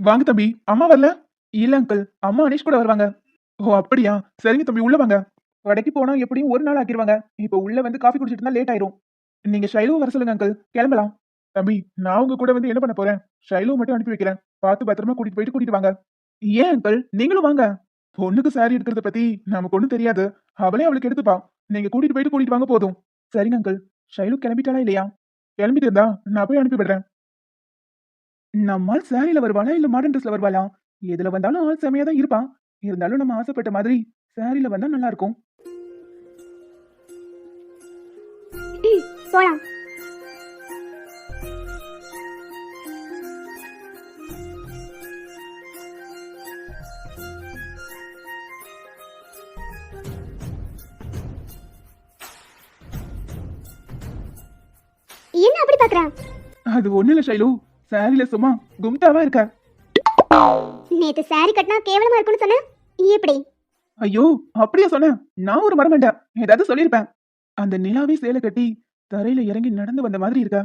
வாங்க தம்பி, அம்மா வரல? இல்ல அங்கிள், அம்மா அனீஷ் கூட வருவாங்க. ஓ அப்படியா? சரிங்க தம்பி, உள்ள வாங்க. கடைக்கு போனா எப்படியும் ஒரு நாள் ஆக்கிருவாங்க. இப்போ உள்ள வந்து காஃபி குடிச்சிட்டு இருந்தா லேட் ஆயிரும். நீங்க ஷைலுவ வர சொல்லுங்க அங்கிள், கிளம்பலாம். தம்பி, நான் உங்க கூட வந்து என்ன பண்ண போறேன்? ஷைலுவ மட்டும் அனுப்பி வைக்கிறேன். பார்த்து பத்திரமா கூட்டிட்டு போயிட்டு கூட்டிட்டு வாங்க. ஏன் அங்கிள், நீங்களும் வாங்க. பொண்ணுக்கு சாரி எடுக்கிறத பத்தி நமக்கு ஒண்ணும் தெரியாது. அவளே அவளுக்கு எடுத்துப்பா. நீங்க கூட்டிட்டு போயிட்டு கூட்டிட்டு வாங்க போதும். சரிங்க அங்கிள். ஷைலு கிளம்பிட்டாளா இல்லையா? கிளம்பிட்டு இருந்தா நான் போய் அனுப்பி விடுறேன். நம்மால் சாரில வருவாளா இல்ல மாடர்ன் ட்ரெஸ்ல வருவாளா? எதுல வந்தாலும் ஆள் செமையா தான் இருப்பான். இருந்தாலும் நம்ம ஆசைப்பட்ட மாதிரி சாரில வந்தா நல்லா இருக்கும். போலாம். என்ன அப்படி பாக்குற? அது ஒண்ணு இல்ல ஷைலு, சாரில சும்மா கும்தாவா இருக்க. நேத்து சாரி கட்டினா கேவலமா இருக்கும்னு சொன்ன, எப்படி? ஐயோ, அப்படியா சொன்னேன்? நான் ஒரு மரமண்டா ஏதாவது சொல்லிருப்பேன். அந்த நிலாவே சேலை கட்டி தரையில இறங்கி நடந்து வந்த மாதிரி இருக்க.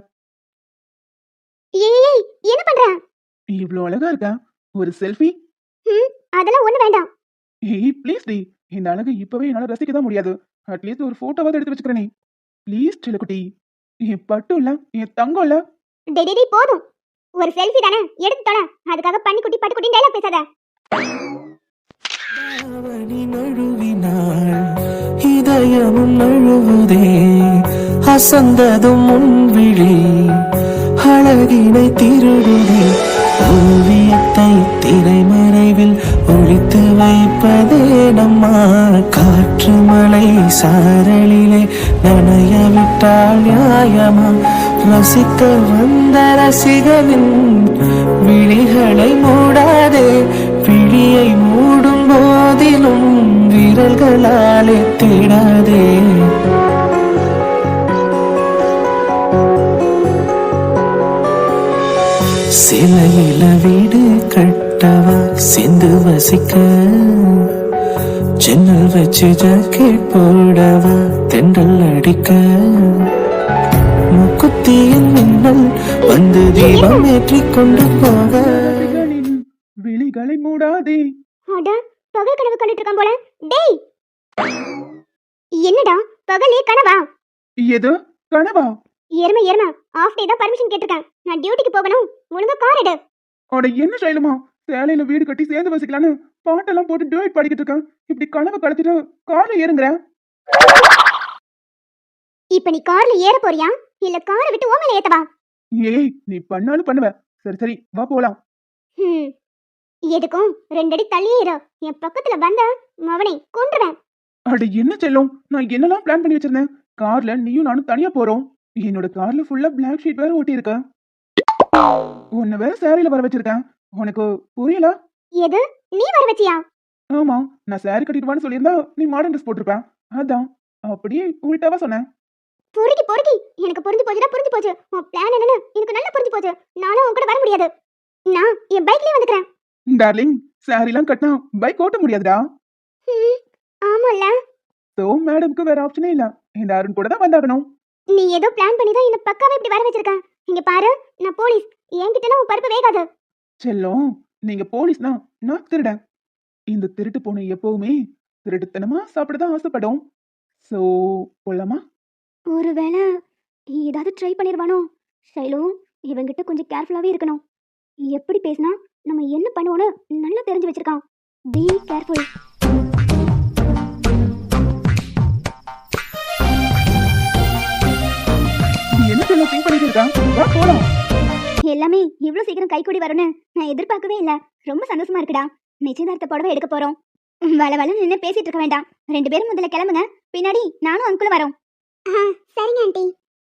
ஏய் என்ன பண்ற? இவ்ளோ அழகா இருக்க. ஒரு செல்ஃபி? அதெல்லாம் ஒண்ணு வேண்டாம். ஏய் ப்ளீஸ் டி, இந்த அழகை இப்பவே என்னால ரசிக்க தான் முடியாது. அட்லீஸ்ட் ஒரு போட்டோவாவது எடுத்து வச்சுக்கிறேனே. ப்ளீஸ் செல்லக்குட்டி, என் பட்டு இல்ல, என் தங்கம் இல்ல. டேய் போதும். ஒரு செல்ஃபி தானே, எடுத்து தொலை. அதுக்காக பண்ணி குட்டி பட்டு குட்டி டயலாக் பேசாத. நழுவினாள் இதயமும் நழுவுதே அசந்ததும் முன்விழி அழகினை திருடுதே ஓவியத்தை திரைமறைவில் ஒழித்து வைப்பதே நம்மா காற்று மலை சாரலிலே நனைய விட்டால் நியாயமா ரசிக்க வந்த ரசிகனின் விழிகளை மூடாதே விழியை மூடும் போதிலும் விரல்களாலே தேடாதே சிலையில வீடு கட்டவா சிந்து வசிக்க ஜன்னல் வச்சு ஜாக்கெட் போடவா தென்றல் அடிக்க முக்குத்தியின் மின்னல் வந்து தீபம் ஏற்றிக் கொண்டு போக ரசிகனின் விழிகளை மூடாதே. அட, பகல் கனவு கண்டுட்டு இருக்கான் போல. டேய் என்னடா பகலே கனவா? எது கனவா? எருமை ஆஃப் டே தான் பர்மிஷன் கேட்டிருக்கேன். நான் டியூட்டிக்கு போகணும். ஒழுங்கா கார் எடு. அட என்ன ஷைலுமா, சேலையில வீடு கட்டி சேர்ந்து வசிக்கலான்னு பாட்டெல்லாம் போட்டு டியூட் பாடிக்கிட்டு இருக்கேன். இப்படி கனவை கலத்திட்டு கார்ல ஏறுங்கிற. இப்ப நீ கார்ல ஏற போறியா இல்ல காரை விட்டு ஓ மேல ஏத்தவா? ஏய், நீ பண்ணாலும் பண்ணுவ. சரி சரி, வா போலாம். ம் எதுக்கும் ரெண்டடி தள்ளியே இரு. என் பக்கத்துல வந்த மவனை கொன்றுவேன். அட என்ன செல்லும், நான் என்னெல்லாம் பிளான் பண்ணி வச்சிருந்தேன். கார்ல நீயும் நானும் தனியா போறோம். என்னோட கார்ல ஃபுல்லா பிளாக் ஷீட் வேற ஒட்டி இருக்க. உன்னை வேற சாரியில வர வச்சிருக்கேன். உனக்கு புரியல? எது, நீ வர வச்சியா? ஆமா, நான் சாரி கட்டிட்டு வான்னு சொல்லியிருந்தா நீ மாடர்ன் ட்ரெஸ் போட்டிருப்பேன். அதான் அப்படியே உள்டாவா சொன்னேன். பொறுக்கி எனக்கு புரிஞ்சு போச்சு. உன் பிளான் என்னன்னு எனக்கு நல்லா புரிஞ்சு போச்சு. நானும் உன் கூட வர முடியாது. நான் என் பைக்லயே வந்துக்கிறேன். டார்லிங், சாரிலாம் கட்டினா பைக் ஓட்ட முடியாதுடா. ஆமால, சோ மேடம்க்கு வேற ஆப்ஷனே இல்ல. இந்த அருண் கூட தான் வந்தாகணும். நீ ஏதோ பிளான் பண்ணி தான் என்ன பக்காவா இப்படி வர வச்சிருக்க. இங்க பாரு, நான் போலீஸ். என்கிட்டலாம் உன் பருப்பு வேகாது. செல்லம், நீங்க போலீஸ்னா நான் திருடன். இந்த திருட்டு பொண்ணு எப்பவுமே திருட்டுத்தனமா சாப்பிடதான் ஆசைப்படும். சோ போலாமா? ஒருவேளை ஏதாவது ட்ரை பண்ணிருவானோ? ஷைலு, இவங்கிட்ட கொஞ்சம் கேர்ஃபுல்லாவே இருக்கணும். எப்படி பேசினா நம்ம என்ன பண்ணுவோன்னு நல்லா தெரிஞ்சு வச்சிருக்கான். Be careful. நீ என்ன செல்லம் திங்க் பண்ணிட்டு இருக்க? வா போலாம். எல்லாமே இவ்வளவு சீக்கிரம் கைக்கூடி வரும்னு நான் எதிர்பார்க்கவே இல்ல. ரொம்ப சந்தோஷமா இருக்குடா. நிச்சயதார்த்த புடவை எடுக்க போறோம். வள நின்னு பேசிட்டு இருக்க வேண்டாம். ரெண்டு பேரும் முதல்ல கிளம்புங்க. பின்னாடி நானும் அங்குளும் வரோம். சரிங்க ஆண்டி.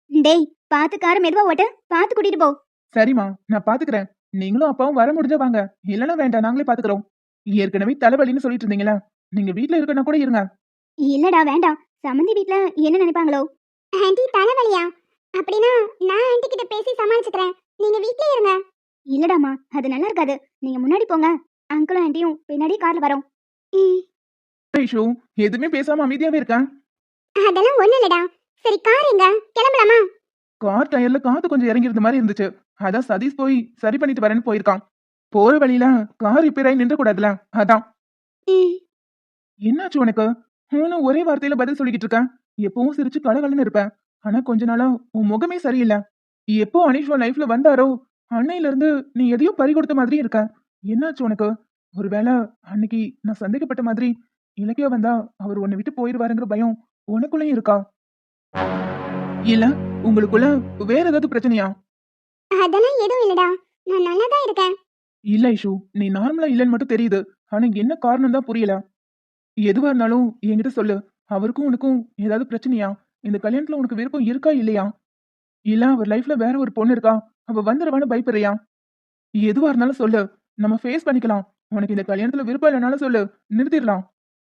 டேய், பாத்து கார் மெதுவா ஓட்டு. பாத்து கூட்டிட்டு போ. சரிம்மா, நான் பாத்துக்கிறேன். நீங்களும் அப்பாவும் வர முடிஞ்சா வாங்க. இல்லனா வேண்டாம், நாங்களே பாத்துக்கிறோம். ஏற்கனவே தலைவலின்னு சொல்லிட்டு இருந்தீங்களா? நீங்க வீட்ல இருக்கனா கூட இருங்க. இல்லடா வேண்டாம். சம்மந்தி வீட்ல என்ன நினைப்பாங்களோ? ஆண்டி தலைவலியா? அப்படினா நான் ஆண்டி கிட்ட பேசி சமாளிச்சுக்கிறேன். நீங்க வீட்லயே இருங்க. இல்லடாமா, அது நல்லா இருக்காது. நீங்க முன்னாடி போங்க. அங்கிளும் ஆண்டியும் பின்னாடி கார்ல வரோம். ஐஷு, எதுவுமே பேசாம அமைதியாவே இருக்கேன். அதெல்லாம் ஒண்ணு இல்லடா. சரி, கார் எங்க? கிளம்பலாமா? கார் டயர்ல காத்து கொஞ்சம் இறங்கி இருந்த மாதிரி இருந்துச்சு. அதான் சதீஷ் போய் சரி பண்ணிட்டு வரேன்னு போயிருக்கான். போற வழியில கார் ரிப்பேர் ஆகி நின்ற கூடாதுல, அதான். ம். என்னாச்சு உனக்கு? ஒரே வார்த்தையில பதில் சொல்லிக்கிட்டு இருக்க. எப்பவும் சிரிச்சு கலகலன்னு இருப்ப. ஆனா கொஞ்ச நாளா உன் முகமே சரியில்லை. எப்போ அனீஷ் உன் லைஃப்ல வந்தாரோ அன்னையில இருந்து நீ எதையோ பறி கொடுத்த மாதிரி இருக்க. என்னாச்சு உனக்கு? ஒருவேளை அன்னைக்கு நான் சந்தேகப்பட்ட மாதிரி இலக்கியா வந்தா அவர் உன்னை விட்டு போயிருவாருங்கிற பயம் உனக்குள்ளயும் இருக்கா? இல்ல உங்களுக்குள்ள வேற ஏதாவது பிரச்சனையா? அதெல்லாம் எதுவும் இல்லடா, நான் நல்லா தான் இருக்கேன். இல்ல ஐஷு, நீ நார்மலா இல்லைன்னு மட்டும் தெரியுது. ஆனா என்ன காரணம் தான் புரியல. எதுவா இருந்தாலும் என்கிட்ட சொல்லு. அவருக்கும் உனக்கும் ஏதாவது பிரச்சனையா? இந்த கல்யாணத்துல உனக்கு விருப்பம் இருக்கா இல்லையா? இல்ல அவர் லைஃப்ல வேற ஒரு பொண்ணு இருக்கா, அவ வந்துருவான்னு பயப்படுறியா? எதுவா இருந்தாலும் சொல்லு, நம்ம ஃபேஸ் பண்ணிக்கலாம். உனக்கு இந்த கல்யாணத்துல விருப்பம் இல்லைனாலும் சொல்லு, நிறுத்திடலாம்.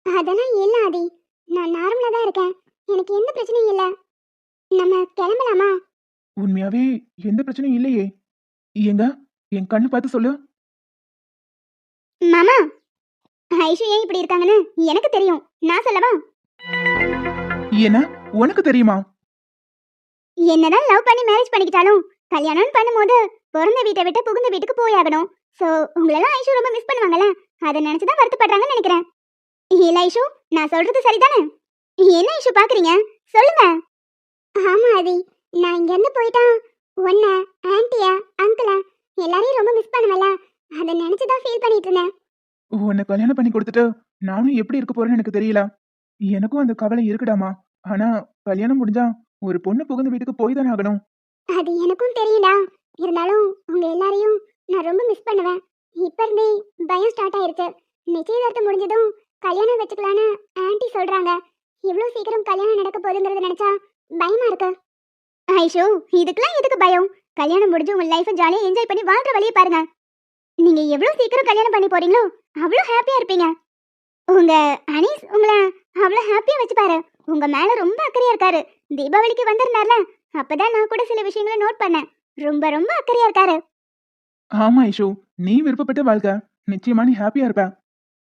அதெல்லாம் இல்ல ஆதி, நான் நார்மலா தான் இருக்கேன். எனக்கு எந்த பிரச்சனையும் இல்ல. நம்ம கிளம்பலாமா? உண்மையாவே எந்த பிரச்சனையும் இல்லையே. எங்க என் கண்ணு பார்த்து சொல்லு. மாமா, ஐஷு ஏன் இப்படி இருக்காங்கன்னு எனக்கு தெரியும். நான் சொல்லவா? என்ன உனக்கு தெரியுமா? என்னதான் லவ் பண்ணி மேரேஜ் பண்ணிக்கிட்டாலும் கல்யாணம் பண்ணும்போது பிறந்த வீட்டை விட்டு புகுந்த வீட்டுக்கு போயாகணும். சோ உங்களெல்லாம் ஐஷு ரொம்ப மிஸ் பண்ணுவாங்கல்ல, அதை நினைச்சுதான் வருத்தப்படுறாங்கன்னு நினைக்கிறேன். இல்ல ஐஷு, நான் சொல்றது சரிதானே? என்ன ஐஷு பாக்குறீங்க, சொல்லுங்க. ஆமா ஆதி, நான் இங்க இருந்து போயிட்டா உன்ன, ஆன்ட்டிய, அங்கிள எல்லாரையும் ரொம்ப மிஸ் பண்ணுவல, அதை நினைச்சுதான் ஃபீல் பண்ணிட்டு இருந்தேன். உன்னை கல்யாணம் பண்ணி கொடுத்துட்டு நானும் எப்படி இருக்க போறேன்னு எனக்கு தெரியல. எனக்கும் அந்த கவலை இருக்குடாமா. ஆனா கல்யாணம் முடிஞ்சா ஒரு பொண்ணு புகுந்த வீட்டுக்கு போய் தானே ஆகணும். அது எனக்கும் தெரியும்டா. இருந்தாலும் உங்க எல்லாரையும் நான் ரொம்ப மிஸ் பண்ணுவேன். இப்ப இருந்தே பயம் ஸ்டார்ட் ஆயிருச்சு. நிச்சயதார்த்தம் முடிஞ்சதும் கல்யாணம் வச்சுக்கலான்னு ஆன்ட்டி சொல்றாங்க. இவ்வளவு சீக்கிரம் கல்யாணம் நடக்க போகுதுங்கிறத நினைச்சா பயமா இருக்கு. ஐஷோ, இதுக்கெல்லாம் எதுக்கு பயம்? கல்யாணம் முடிஞ்சு உங்க லைஃபை ஜாலியா என்ஜாய் பண்ணி வாழ்ற வழியை பாருங்க. நீங்க எவ்வளவு சீக்கிரம் கல்யாணம் பண்ணி போறீங்களோ அவ்வளவு ஹாப்பியா இருப்பீங்க. உங்க அனீஸ் உங்களை அவ்வளவு ஹாப்பியா வச்சுப்பாரு. உங்க மேல ரொம்ப அக்கறையா இருக்காரு. தீபாவளிக்கு வந்திருந்தார்ல, அப்பதான் நான் கூட சில விஷயங்களை நோட் பண்ணேன். ரொம்ப ரொம்ப அக்கறையா இருக்காரு. ஆமா ஐஷு, நீ விருப்பப்பட்ட வாழ்க்கை நிச்சயமா நீ ஹாப்பியா இருப்ப.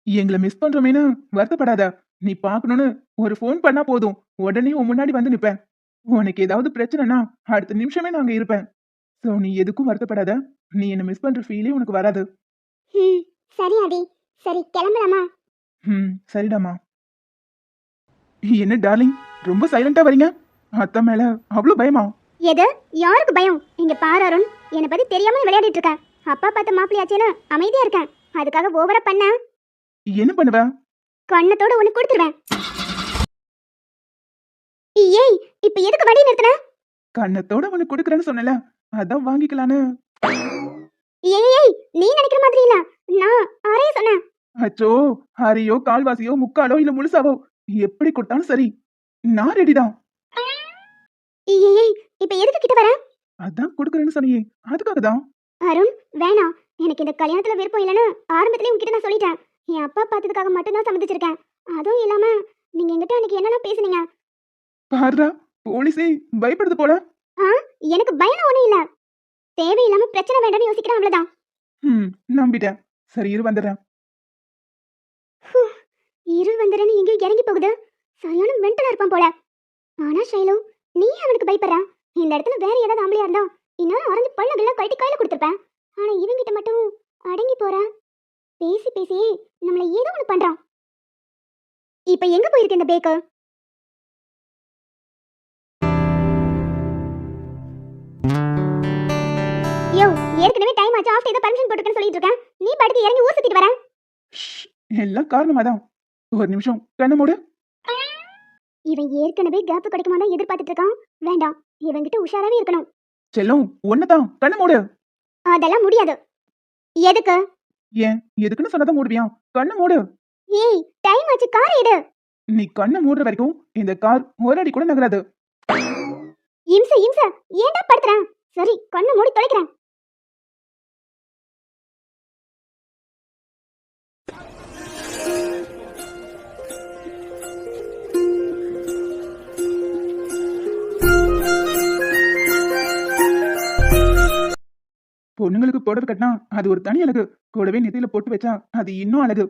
எங்களை மிஸ் பண்றோமேனு வருத்தப்படாத. நீ பார்க்கணும்னு ஒரு ஃபோன் பண்ணா போதும், உடனே உன் முன்னாடி வந்து நிப்பேன். உனக்கு ஏதாவது பிரச்சனைனா அடுத்த நிமிஷமே நான் அங்க இருப்பேன். சோ நீ எதுக்கும் வருத்தப்படாத. நீ என்ன மிஸ் பண்ற ஃபீலே உனக்கு வராது. சரி ஆதி, சரி கிளம்பலாமா? சரிடாமா. என்ன டார்லிங், ரொம்ப சைலண்டா வரீங்க? அத்தை மேல அவ்வளவு பயமா? எது? யாருக்கு பயம்? இங்க பாரு அருண், என்னை பத்தி தெரியாம விளையாடிட்டு இருக்க. அப்பா பார்த்த மாப்பிள்ளையாச்சேன்னு அமைதியா இருக்கேன். அதுக்காக ஓவரா பண்ண என்ன பண்ணுவ? கண்ணத்தோட உனக்கு கொடுத்துருவேன். ஏய், இப்ப எதுக்கு வண்டி நிறுத்தின? கண்ணத்தோட உனக்கு கொடுக்குறேன்னு சொன்னல, அதான் வாங்கிக்கலான்னு. ஏய், நீ நினைக்கிற மாதிரி இல்ல, நான் ஆரே சொன்னேன். அச்சோ, அரையோ கால்வாசியோ முக்காலோ இல்ல முழுசாவோ எப்படி கொடுத்தாலும் சரி, நான் ரெடிதான். ஏய், இப்ப எதுக்கு கிட்ட வர? அதான் கொடுக்குறேன்னு சொன்னியே, அதுக்காக தான். அருண், வேணாம். எனக்கு இந்த கல்யாணத்துல விருப்பம் இல்லைன்னு ஆரம்பத்திலே உங்ககிட்ட நான் சொல்லிட்டேன். என் அப்பா பார்த்ததுக்காக மட்டும்தான் சம்மதிச்சிருக்கேன். அதுவும் இல்லாம நீங்க என்கிட்ட அன்னைக்கு என்னெல்லாம் பேசுனீங்க. பாருடா, போலீஸே பயப்படுது போல. எனக்கு பயம் ஒண்ணும் இல்ல. தேவையில்லாம பிரச்சனை வேண்டாம்னு யோசிக்கிறேன், அவ்வளவுதான். நம்பிட்டேன். சரி இரு வந்துடுறேன். இரு வந்துடுறேன்னு எங்கேயும் இறங்கி போகுது. சரியான மென்டலா இருப்பான் போல. ஆனா ஷைலு, நீ அவனுக்கு பயப்படுற. இந்த இடத்துல வேற ஏதாவது ஆம்பளையா இருந்தா இன்னும் ஆரஞ்சு பள்ளங்கள்லாம் கட்டி கையில கொடுத்துருப்பேன். ஆனா இவங்கிட்ட மட்டும் அடங்கி போற. பேசி பேசியே நம்மள ஏதோ ஒண்ணு பண்றான். இப்ப எங்க போயிருக்கு இந்த பேக்கு? யோ, ஏற்கனவே டைம் ஆச்சு. ஆஃப்டர் ஏதோ பர்மிஷன் போட்டுக்கன்னு சொல்லிட்டு இருக்கேன். நீ படுத்து இறங்கி ஊர் சுத்திட்டு வர. எல்லாம் காரணமாதான். ஒரு நிமிஷம் கண்ண மூடு. இவன் ஏற்கனவே கேப் கிடைக்குமா தான் எதிர்பார்த்துட்டு இருக்கான். வேண்டாம், இவன்கிட்ட உஷாராவே இருக்கணும். செல்லம் ஒன்னதான், கண்ண மூடு. அதெல்லாம் முடியாது. எதுக்கு? ஏன் எதுக்குன்னு சொன்னதான் மூடுவியா? கண்ண மூடு. ஏய், டைம் ஆச்சு, கார் எடு. நீ கண்ண மூடுற வரைக்கும் இந்த கார் ஒரு அடி கூட நகராது. இம்ச ஏன்டா படுத்துறேன்? சரி, கண்ணு மூடி தொலைக்கிறேன். பொண்ணுங்களுக்கு புடவை கட்டினா அது ஒரு தனி அழகு. கூடவே நெத்தியில போட்டு வச்சா அது இன்னும் அழகு.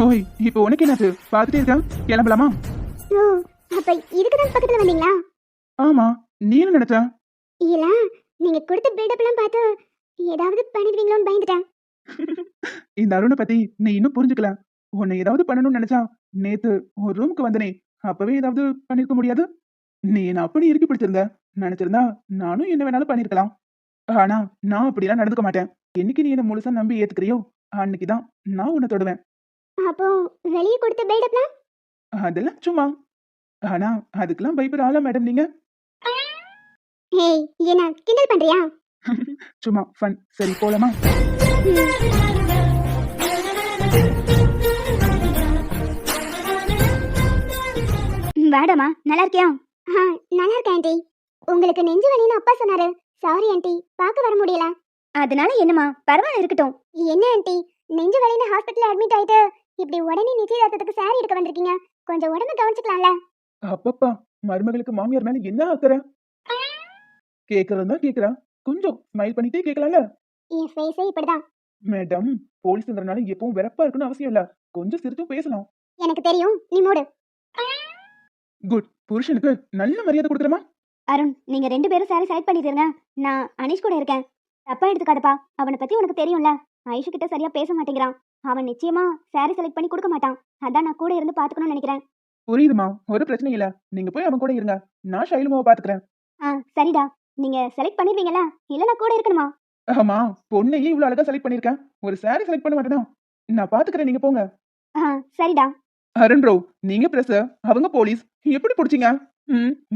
ஓய், இப்போ உனக்கு என்னாச்சு? பார்த்துட்டே இருக்கா? கிளம்பலாமா? ஓ, அப்ப இதுக்கு தான் பக்கத்துல வந்தீங்களா? ஆமா, நீ என்ன நினைச்ச? இல்ல, நீங்க கொடுத்த பில்டப் எல்லாம் பார்த்து ஏதாவது பண்ணிடுவீங்களோன்னு பயந்துட்டேன். இந்த அருணை பத்தி நீ இன்னும் புரிஞ்சுக்கல. உன்னை ஏதாவது பண்ணணும்னு நினைச்சா நேத்து ஒரு ரூமுக்கு வந்தனே, அப்பவே ஏதாவது பண்ணிருக்க முடியாது? நீ என்ன அப்படி இறுக்கி பிடிச்சிருந்த நினைச்சிருந்தா நானும் என்ன வேணாலும் பண்ணிருக்கலாம். ஆனா நான் அப்படிலாம் நடந்துக்க மாட்டேன். என்னைக்கு நீ என்ன முழுசா நம்பி ஏத்துக்கிறியோ அன்னைக்குதான் நான் உன்னை தொடுவேன். அப்போ வெளியே கொடுத்த பில்டப்லாம்? அதெல்லாம் சும்மா. ஆனா அதுக்கெல்லாம் பயப்படுற ஆளா மேடம் நீங்க? ஏய், என்ன கிண்டல் பண்றியா? சும்மா ஃபன். சரி போலாமா? வாடமா, நல்லா இருக்கியா? நல்லா இருக்கேன் ஆண்டி. உங்களுக்கு நெஞ்சு வலின்னு அப்பா சொன்னாரு. சாரி ஆண்டி, பார்க்க வர முடியல. அதனால என்னமா, பரவாயில்ல இருக்கட்டும். என்ன ஆண்டி, நெஞ்சு வலின்னு ஹாஸ்பிட்டல்ல அட்மிட் ஆயிட்டு இப்படி உடனே நிச்சயதார்த்தத்துக்கு சாரி எடுக்க வந்திருக்கீங்க. கொஞ்சம் உடம்பு கவனிச்சுக்கலாம்ல? அப்பப்பா, மருமகளுக்கு மாமியார் மேல என்ன அக்கறை? கேக்குறதா கேக்குறா. கொஞ்சம் ஸ்மைல் பண்ணிட்டே கேட்கலாம்ல? என் ஃபேஸே இப்படிதான். மேடம், போலீஸ்ங்கறனால எப்பவும் வெறப்பா இருக்குன்னு அவசியம் இல்ல. கொஞ்சம் சிரிச்சும் பேசலாம். எனக்கு தெரியும், நீ மூடு. குட். புருஷனுக்கு நல்ல மரியாதை கொடுக்குறமா? அருண், நீங்க 2 பேரும் சாரி செலக்ட் பண்ணிருங்க. நான் அனீஷ் கூட இருக்கேன். தப்பா எடுத்துக்காதப்பா. அவனை பத்தி உனக்கு தெரியும்ல. ஐஷு கிட்ட சரியா பேச மாட்டேங்கிறான். அவன் நிச்சயமா சாரி செலக்ட் பண்ணி கொடுக்க மாட்டான். அதான் நான் கூட இருந்து பாத்துக்கணும்னு நினைக்கிறேன். புரியுதுமா, ஒரு பிரச்சனை இல்ல. நீங்க போய் அவன் கூட இருங்க. நான் ஷைலுமாவை பாத்துக்கிறேன். சரிடா. நீங்க செலக்ட் பண்ணிருவீங்களா? இல்ல நான் கூட இருக்கணுமா? ஆமா, பொண்ணையே இவ்வளவு அழகா செலக்ட் பண்ணிருக்கேன். ஒரு சாரி செலக்ட் பண்ண மாட்டேனா? நான் பாத்துக்கிறேன், நீங்க போங்க. சரிடா. அருண் ப்ரோ, நீங்க பிரஸ், அவங்க போலீஸ். எப்படி பிடிச்சீங்க?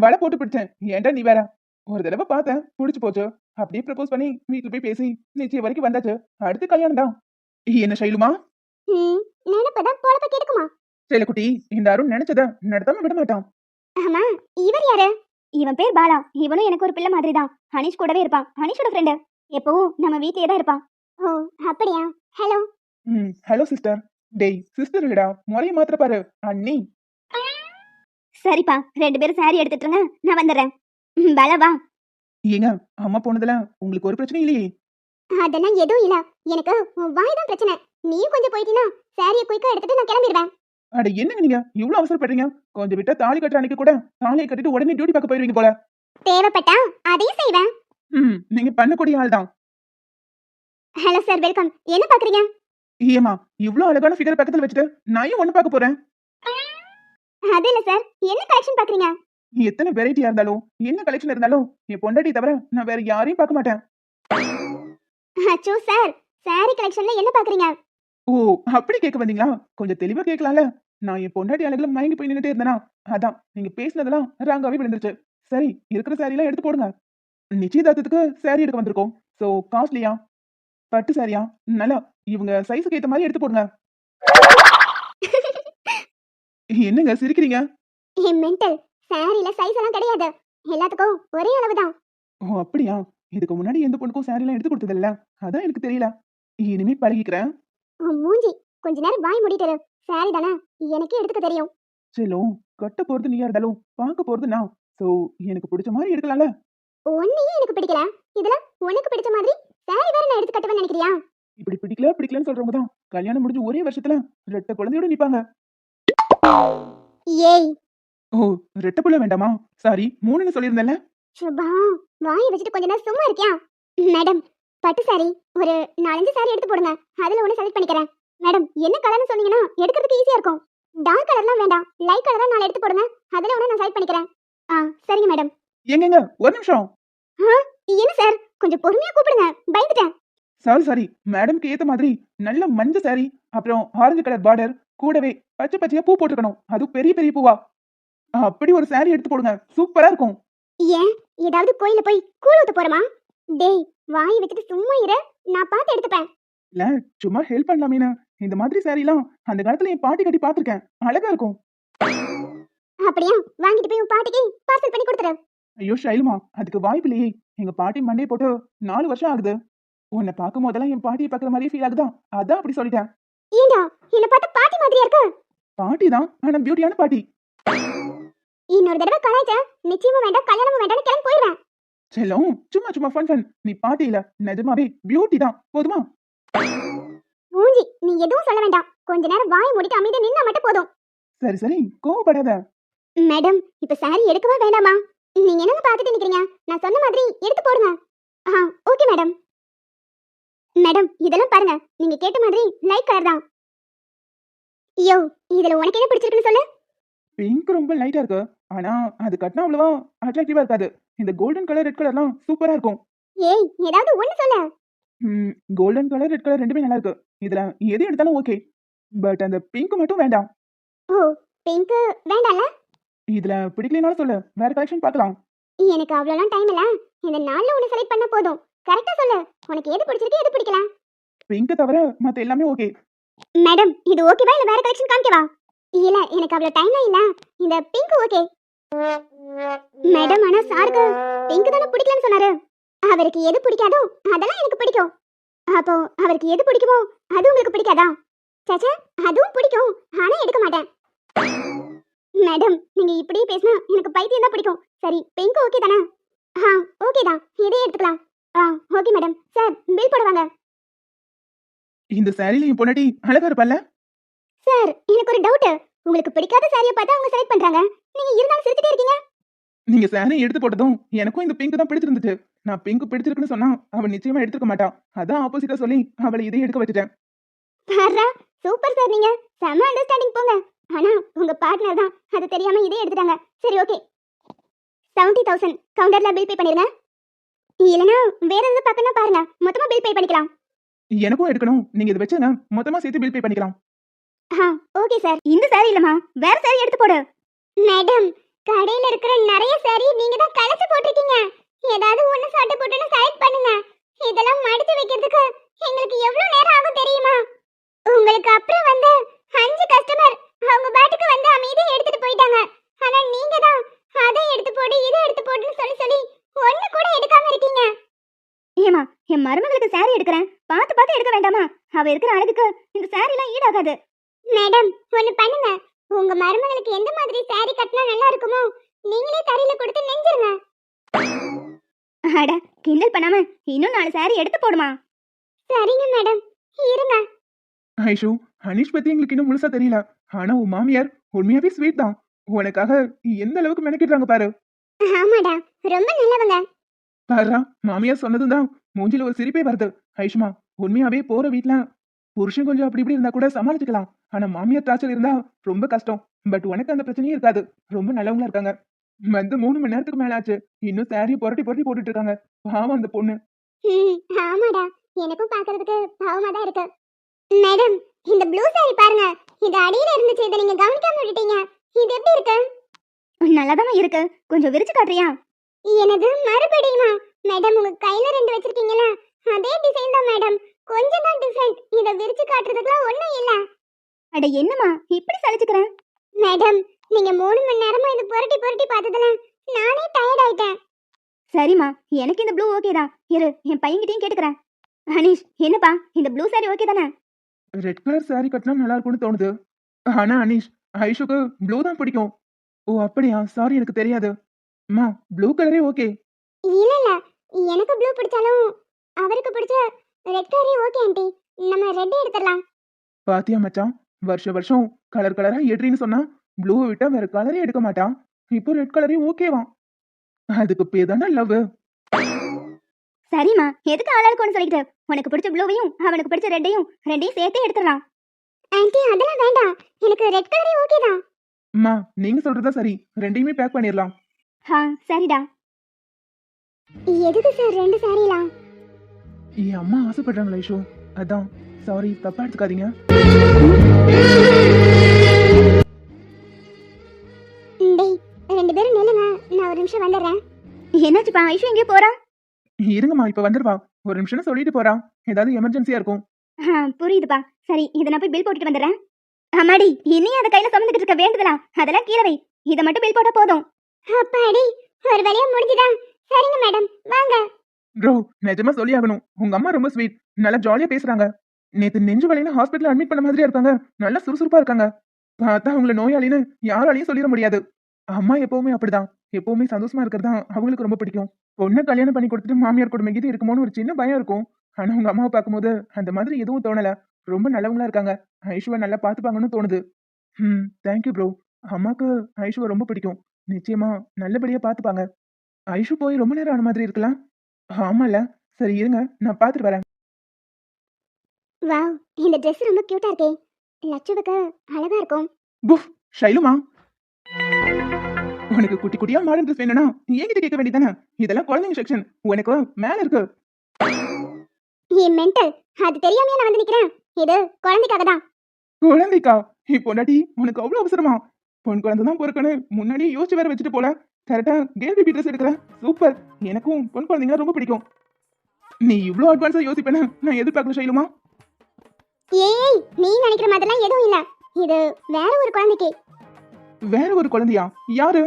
வலை போட்டு பிடிச்சேன். ஏன்டா நீ வேற? ஒரு தடவை பார்த்தேன், பிடிச்சு போச்சு. அப்படியே ப்ரப்போஸ் பண்ணி வீட்டுல போய் பேசி நிச்சயம் வரைக்கும் வந்தாச்சு. அடுத்து கல்யாணம் தான். என்ன ஷைலுமா? நினைப்பதான் பொழப்ப கெடுக்குமா? குட்டி, இந்த அருண் நினைச்சத நடத்தாம விட மாட்டான். ஆமா, இவர் யாரு? இவன் பேர் பாலா. இவனும் எனக்கு ஒரு பிள்ளை மாதிரி தான். அனீஷ் கூடவே இருப்பான். அனீஷோட ஃப்ரெண்டு. எப்பவும் நம்ம வீட்லயே தான் இருப்பான். ஓ, அப்படியா? ஹலோ. Hello sister. டேய் சிஸ்டர் இல்லடா, முறைய மாத்திர பாரு அண்ணி. சரிப்பா, 2 பேரும் சாரி எடுத்துட்டுருங்க, நான் வந்துடுறேன். பாலா வா. ஏங்க, அம்மா போனதுல உங்களுக்கு ஒரு பிரச்சனை இல்லையே? அதெல்லாம் எதுவும் இல்ல. எனக்கு வாய் தான் பிரச்சனை. நீயும் கொஞ்சம் போயிட்டீனா சாரியை குயிக்கா எடுத்துட்டு நான் கிளம்பிடுவேன். அட என்னங்க நீங்க இவ்வளவு அவசரப்படுறீங்க? கொஞ்சம் விட்டா தாலி கட்டுற அன்னைக்கு கூட தாலியை கட்டிட்டு உடனே டியூட்டி பார்க்க போயிருவீங்க போல. தேவைப்பட்டா அதையும் செய்வேன். நீங்க பண்ணக்கூடிய ஆள் தான். Hello sir, welcome. என்ன பாக்குறீங்க? ஏமா, இவ்வளவு அழகான ஃபிகர் பக்கத்துல வச்சுட்டு நான் ஏன் ஒண்ணு பார்க்க போறேன்? அது இல்ல சார், என்ன கலெக்ஷன் பாக்குறீங்க? எத்தனை வெரைட்டியா இருந்தாலும் என்ன கலெக்ஷன் இருந்தாலும் என் பொண்டாட்டி தவிர நான் வேற யாரையும் பார்க்க மாட்டேன். அச்சோ சார், சாரி கலெக்ஷன்ல என்ன பாக்குறீங்க? ஓ, அப்படி கேட்க வந்தீங்களா? கொஞ்சம் தெளிவா கேட்கலாம்ல. நான் என் பொண்டாட்டி அழகுல மயங்கி போய் நின்னுட்டே இருந்தேனா, அதான் நீங்க பேசினதெல்லாம் ராங்காவே விழுந்துருச்சு. சரி, இருக்கிற சாரி எல்லாம் எடுத்து போடுங்க. நிச்சயதார்த்தத்துக்கு சாரி எடுக்க வந்திருக்கோம். சோ காஸ்ட்லியா? பட்டு சாரியா? நல்லா இவங்க சைஸுக்கு ஏத்த மாதிரி எடுத்து போடுங்க. என்னங்க சிரிக்கிறீங்க? மென்டல். சாரில சைஸ் எல்லாம் கிடையாது. எல்லாத்துக்கும் ஒரே அளவு தான். ஓ அப்படியா? இதுக்கு முன்னாடி எந்த பொண்ணுக்கும் சாரி எல்லாம் எடுத்து கொடுத்ததில்ல, அதான் எனக்கு தெரியல. இனிமே பழகிக்கிறேன். மூஞ்சி, கொஞ்ச நேரம் வாய் மூடிட்டு. சாரி தானே, எனக்கே எடுத்துக்க தெரியும். செல்லும், கட்ட போறது நீயா இருந்தாலும் பார்க்க போறது நான். சோ எனக்கு பிடிச்ச மாதிரி எடுக்கலாம்ல. ஒன்னையே எனக்கு பிடிக்கல. இதுல உனக்கு பிடிச்ச மாதிரி சாரி வேற நான் எடுத்து கட்டுவேன்னு நினைக்கிறியா? இப்படி பிடிக்கலன்னு சொல்றவங்க தான் கல்யாணம் முடிஞ்சு ஒரே வருஷத்துல ரெட்ட குழந்தையோட நிப்பாங்க. ஏய், ஓ, ரெட்ட புள்ள வேண்டாமா? சாரி, 3ன்னு சொல்லியிருந்தேன்ல. சுபா, வாயை வச்சுட்டு கொஞ்ச நேரம் சும்மா இருக்கியா? மேடம், பட்டு சாரி ஒரு 4-5 சாரி எடுத்து போடுங்க. அதுல ஒண்ணு செலக்ட் பண்ணிக்கிறேன். மேடம், என்ன கலர்னு சொன்னீங்கன்னா எடுக்கிறதுக்கு ஈஸியா இருக்கும். டார்க் கலர்லாம் வேண்டாம், லைட் கலரா 4 எடுத்து போடுங்க. அதுல ஒண்ணு நான் செலக்ட் பண்ணிக்கிறேன். சரிங்க மேடம். எங்கங்க ஒரு நிமிஷம். என்ன சார், கொஞ்சம் பொறுமையா கூப்பிடுங்க, பயந்துட்டேன். சாரி, மேடம்க்கு ஏத்த மாதிரி நல்ல மஞ்சள் சாரி, அப்புறம் ஆரஞ்சு கலர் பார்டர், கூடவே பச்சை பச்சையா பூ போட்டுக்கணும். அது பெரிய பெரிய பூவா. அப்படி ஒரு சாரி எடுத்து போடுங்க, சூப்பரா இருக்கும். ஏன், ஏதாவது கோயில போய் கூழ் ஊத்த போறமா? டேய், வாயை வச்சுட்டு சும்மா இரு, நான் பார்த்து எடுத்துப்பேன். இல்ல, சும்மா ஹெல்ப் பண்ணலாமேனா. இந்த மாதிரி சாரி எல்லாம் அந்த காலத்துல என் பாட்டி கட்டி பாத்திருக்கேன், அழகா இருக்கும். அப்படியா? வாங்கிட்டு போய் உன் பாட்டிக்கு பார்சல் பண்ணி கொடுத்துரு. ஐயோ ஷைலுமா, அதுக்கு வாய்ப்பு இல்லையே. எங்க பாட்டி மண்டே போட்டு 4 வருஷம் ஆகுது. உன்னை பார்க்கும் போதெல்லாம் என் பாட்டியை பார்க்குற மாதிரி ஃபீல் ஆகுதா, அதான் அப்படி சொல்லிட்டேன். ஏண்டா, என்ன பார்த்தா பாட்டி மாதிரியா இருக்கு? பாட்டி தான், ஆனா பியூட்டியான பாட்டி. இன்னொரு தடவை கலாய்ச்ச நிச்சயமும் வேண்டாம், கல்யாணமும் வேண்டாம்னு கிளம்பி போயிடுவேன். செல்லம், சும்மா ஃபன். நீ பாட்டி இல்ல, நிஜமாவே பியூட்டி தான், போதுமா? மூஞ்சி, நீ எதுவும் சொல்ல வேண்டாம். கொஞ்ச நேரம் வாய் மூடிட்டு அமைதியா நின்னா மட்டும் போதும். சரி கோவப்படாத. மேடம் இப்ப சாரி எடுக்கவா வேண்டாமா? நீங்க என்னங்க பார்த்துட்டு நிக்கிறீங்க? நான் சொன்ன மாதிரி எடுத்து போடுங்க. Okay madam. மேடம் இதெல்லாம் பாருங்க, நீங்க கேட்ட மாதிரி லைட் கலர் தான். யோ, இதுல உனக்கு என்ன பிடிச்சிருக்குன்னு சொல்லு. பிங்க் ரொம்ப லைட்டா இருக்கு. ஆனா அது கட்டினா அவ்வளவா அட்ராக்டிவா இருக்காது. இந்த கோல்டன் கலர் ரெட் கலர்லாம் சூப்பரா இருக்கும். ஏய், ஏதாவது ஒண்ணு சொல்லு. கோல்டன் கலர் ரெட் கலர் ரெண்டுமே நல்லா இருக்கு. இதுல எது எடுத்தாலும் ஓகே. பட் அந்த பிங்க் மட்டும் வேண்டாம். ஓ, பிங்க் வேண்டாம்ல? இதுல பிடிக்கலனாலும் சொல்லு, வேற கலெக்ஷன் பார்க்கலாம். எனக்கு அவ்வளோலாம் டைம் இல்ல. இந்த நாள்ல ஒன்னு செலக்ட் பண்ணா போதும். கரெக்டா சொல்லு. உனக்கு எது பிடிச்சிருக்கு, எது பிடிக்கல? பிங்க் தவிர மத்த எல்லாமே ஓகே. மேடம் இது ஓகேவா இல்ல வேற கலெக்ஷன் காமிக்கவா? இல்ல எனக்கு அவ்வளவு டைம்லாம் இல்ல. இந்த பிங்க் ஓகே. மேடம் ஆனா சாருக்கு பிங்க் தானே பிடிக்கலன்னு சொன்னாரு. அவருக்கு எது பிடிக்காதோ அதெல்லாம் எனக்கு பிடிக்கும். அப்போ அவருக்கு எது பிடிக்குமோ அது உங்களுக்கு பிடிக்காதா? சேச்சே, அதுவும் பிடிக்கும். ஆனா எடுக்க மாட்டேன். மேடம் நீங்க இப்படியே பேசினா எனக்கு பைத்தியம் தான் பிடிக்கும். சரி பிங்க் ஓகே தானே? ஓகே தான். இதே எடுத்துக்கலாம். Okay madam. சார் பில் போடுவாங்க. இந்த சாரில என் பொண்டாட்டி அழகா இருப்பல்ல? சார் எனக்கு ஒரு டவுட். உங்களுக்கு பிடிக்காத சாரியை பார்த்தா அவங்க செலக்ட் பண்றாங்க. நீங்க இருந்தாலும் சிரிச்சிட்டே இருக்கீங்க. நீங்க சாரி எடுத்து போட்டதும் எனக்கும் இந்த பிங்க் தான் பிடிச்சிருந்துச்சு. நான் பிங்க் பிடிச்சிருக்குன்னு சொன்னா அவ நிச்சயமா எடுத்துக்க மாட்டா. அதான் ஆப்போசிட்டா சொல்லி அவளை இதை எடுக்க வச்சுட்டேன். பாரா, சூப்பர் சார் நீங்க. செம அண்டர்ஸ்டாண்டிங் போங்க. ஆனா உங்க பார்ட்னர் தான் அது தெரியாம இதே எடுத்துட்டாங்க. சரி ஓகே. 70,000 கவுண்டர்ல பில் பே பண்ணிருங்க. இல்லனா வேற எதாவது பக்கனா பாருங்க. மொத்தமா பில் பே பண்ணிக்கலாம். எனக்கும் எடுக்கணும். நீங்க இதை வச்சுங்க, மொத்தமா சேர்த்து பில் பே பண்ணிக்கலாம். Okay sir. இந்த சாரி இல்லமா, வேற சாரி எடுத்து போடு. மேடம் கடையில இருக்கிற நிறைய சாரி நீங்க தான் கலச்சு போட்டுருக்கீங்க. ஏதாவது ஒண்ணு சட்டை போட்டுன்னு செலக்ட் பண்ணுங்க. இதெல்லாம் மடிச்சு வைக்கிறதுக்கு எங்களுக்கு எவ்வளவு நேரம் ஆகும் தெரியுமா? உங்களுக்கு அப்புறம் வந்து 5 கஸ்டமர் அவங்க பாட்டுக்கு வந்து அமைதியா எடுத்துட்டு போயிட்டாங்க. ஆனா நீங்க தான் அதை எடுத்து போடு இதை எடுத்து போடுன்னு சொல்லி சொல்லி ஒண்ணு கூட எடுக்காம இருக்கீங்க. ஏமா, என் மருமகளுக்கு சாரி எடுக்கறேன். பார்த்து பார்த்து எடுக்க வேண்டாமா? அவ இருக்கிற அழகுக்கு இந்த சாரி எல்லாம் ஈடாகாது. மேடம் ஒண்ணு பண்ணுங்க. உங்க மருமகளுக்கு எந்த மாதிரி சாரி கட்டினா நல்லா இருக்குமோ நீங்களே தரையில கொடுத்து நெஞ்சிருங்க. அட கிண்டல் பண்ணாம இன்னும் 4 சாரி எடுத்து போடுமா. சரிங்க மேடம், இருங்க. ஐஷு, அனிஷ் பத்தி எங்களுக்கு இன்னும் முழுசா தெரியல. ஆனா உன் மாமியார் உண்மையாவே ஸ்வீட் தான். உனக்காக எந்த அளவுக்கு மெனக்கிடுறாங்க பாரு. ஆமாடா, ரொம்ப நல்லவங்க. பாருடா, மாமியார் சொன்னதும் தான் மூஞ்சில ஒரு சிரிப்பே வருது. ஐஷுமா, உண்மையாவே போற வீட்ல புருஷன் கொஞ்சம் அப்படி இப்படி இருந்தா கூட சமாளிச்சுக்கலாம். ஆனா மாமியார் டார்ச்சர் இருந்தா ரொம்ப கஷ்டம். பட் உனக்கு அந்த பிரச்சனையே இருக்காது. ரொம்ப நல்லவங்களா இருக்காங்க. வந்து 3 மணி நேரத்துக்கு மேல ஆச்சு. இன்னும் சாரி புரட்டி புரட்டி போட்டுட்டு இருக்காங்க. பாவம் அந்த பொண்ணு. ஆமாடா, எனக்கும் பார்க்கிறதுக்கு பாவமா தான் இருக்கு. மேடம் இந்த ப்ளூ சாரி பாருங்க. இது அடியில இருந்துச்சு. இதை நீங்க கவனிக்காம விட்டுட்டீங்க. இது எப்படி இருக்கு? நல்லாதான் இருக்கு. கொஞ்சம் விரிச்சு காட்டுறியா? எனது மறுபடியுமா? மேடம் உங்க கையில 2 வச்சிருக்கீங்கல, அதே டிசைன் தான் மேடம். கொஞ்சம் தான் டிஃபரண்ட். இத விரிச்சு காட்டுறதுக்குலாம் ஒண்ணும் இல்ல. அட என்னம்மா இப்படி சலிச்சுக்கறேன்? மேடம் நீங்க 3 மணி நேரமா இது புரட்டி புரட்டி பார்த்ததுல நானே டயர்ட் ஆயிட்டேன். சரிம்மா, எனக்கு இந்த ப்ளூ ஓகே தான். இரு என் பையன்கிட்டயும் கேட்டுக்கறேன். அனிஷ் என்னப்பா, இந்த ப்ளூ சாரி ஓகே தானே? ரெட் கலர் சாரி கட்டினா நல்லா இருக்கும்னு தோணுது. ஆனா அனிஷ், ஐஷுக்கு ப்ளூ தான் பிடிக்கும். ஓ அப்படியா? சாரி, எனக்கு தெரியாது. அம்மா, ப்ளூ கலரே ஓகே. இல்ல இல்ல, எனக்கு ப்ளூ பிடிச்சாலும் அவருக்கு பிடிச்ச ரெட் கலரே ஓகே ஆண்டி. நம்ம ரெட் எடுத்துடலாம். பாத்தியா மச்சான், வருஷம் வருஷம் கலர் கலரா எடுறீன்னு சொன்னா ப்ளூவை விட்டா வேற கலரே எடுக்க மாட்டான். இப்போ ரெட் கலரே ஓகேவா? அதுக்கு பேர் தானே லவ். சரிம்மா, எதுக்கு ஆளாளுக்கு ஒன்று சொல்லிக்கிட்டு? உனக்கு பிடிச்ச ப்ளூவையும் அவனுக்கு பிடிச்ச ரெட்டையும் ரெண்டையும் சேர்த்தே எடுத்துடலாம். ஆண்டி அதெல்லாம் வேண்டாம், எனக்கு ரெட் கலரே ஓகே தான். அம்மா, நீங்க சொல்றதா சரி. ரெண்டையுமே பேக் பண்ணிடலாம். சரிடா. எதுக்கு சார் 2 சாரிலாம்? என் அம்மா ஆசைப்படுறாங்களா ஐஷு, அதான். சாரி, தப்பா எடுத்துக்காதீங்க. டேய் 2 பேரும் நில்லுங்க, நான் ஒரு நிமிஷம் வந்துடுறேன். என்னாச்சுப்பா, ஐஷு எங்கே போறா? இருங்கம்மா, இப்ப வந்துருவா. ஒரு நிமிஷம் சொல்லிட்டு போறா. ஏதாவது எமர்ஜென்சியா இருக்கும். புரியுதுப்பா. சரி இதை நான் போய் பில் போட்டுட்டு வந்துடுறேன். அம்மாடி, இனியும் அதை கையில சுமந்துக்கிட்டு இருக்க வேண்டுதலா? அதெல்லாம் கீழே வை. இதை மட்டும் பில் போட்டா போதும். அப்பாடி, ஒரு வழியா முடிஞ்சுதா? சரிங்க மேடம், வாங்க. ப்ரோ, நிஜமா சொல்லி ஆகணும். உங்க அம்மா ரொம்ப ஸ்வீட். நல்லா ஜாலியா பேசுறாங்க. நேத்து நெஞ்சு வலின்னு ஹாஸ்பிட்டல் அட்மிட் பண்ண மாதிரியா இருக்காங்க. நல்லா சுறுசுறுப்பா இருக்காங்க. பார்த்தா அவங்கள நோயாளின்னு யாராலையும் சொல்லிட முடியாது. அம்மா எப்பவுமே அப்படிதான். எப்பவுமே சந்தோஷமா இருக்கிறது தான் அவங்களுக்கு ரொம்ப பிடிக்கும். பொண்ணை கல்யாணம் பண்ணி கொடுத்துட்டு மாமியார் கொடுமை கீது இருக்குமோன்னு ஒரு சின்ன பயம் இருக்கும். ஆனா உங்க அம்மாவை பார்க்கும்போது அந்த மாதிரி எதுவும் தோணல. ரொம்ப நல்லவங்களா இருக்காங்க. ஐஷுவை நல்லா பார்த்துப்பாங்கன்னு தோணுது. Thank you bro. அம்மாக்கு ஐஷுவை ரொம்ப பிடிக்கும். நிச்சயமா நல்லபடியா பார்த்துப்பாங்க. ஐஷு போய் ரொம்ப நேரம் ஆன மாதிரி இருக்கலாம். ஆமால. சரி இருங்க, நான் பார்த்துட்டு வரேன். வாவ், இந்த Dress ரொம்ப கியூட்டா இருக்கே. லட்சுவுக்கு அழகா இருக்கும். புஃப்! ஷைலுமா, உனக்கு குட்டி குட்டியா மாடர்ன் ட்ரெஸ் வேணும்னா என்கிட்ட கேட்க வேண்டியதானே? இதெல்லாம் குழந்தைங்க செக்ஷன். உனக்கு மேல இருக்கு. ஏ மென்டல், அது தெரியாமயே நான் வந்து நிக்கிறேன். இது குழந்தைக்காக தான். குழந்தைக்கா? பொண்டாட்டி உனக்கு அவ்வளவு அவசரமா? பொன் குழந்தை தான் பொறுக்கன்னு முன்னாடியே யோசிச்சு வேற வச்சுட்டு போல. கரெக்டா கேர்ள் பேபி ட்ரெஸ் எடுக்கிற. சூப்பர். எனக்கும் பொன் குழந்தைங்க ரொம்ப பிடிக்கும். நீ இவ்ளோ அட்வான்ஸா யோசிப்பேன்னு நான் எதிர்பார்க்கல ஷைலுமா. ஏய், நீ நினைக்கிற மாதிரிலாம் எதுவும் இல்ல. இது வேற ஒரு குழந்தைக்கு. வேற ஒரு குழந்தையா? யாரு?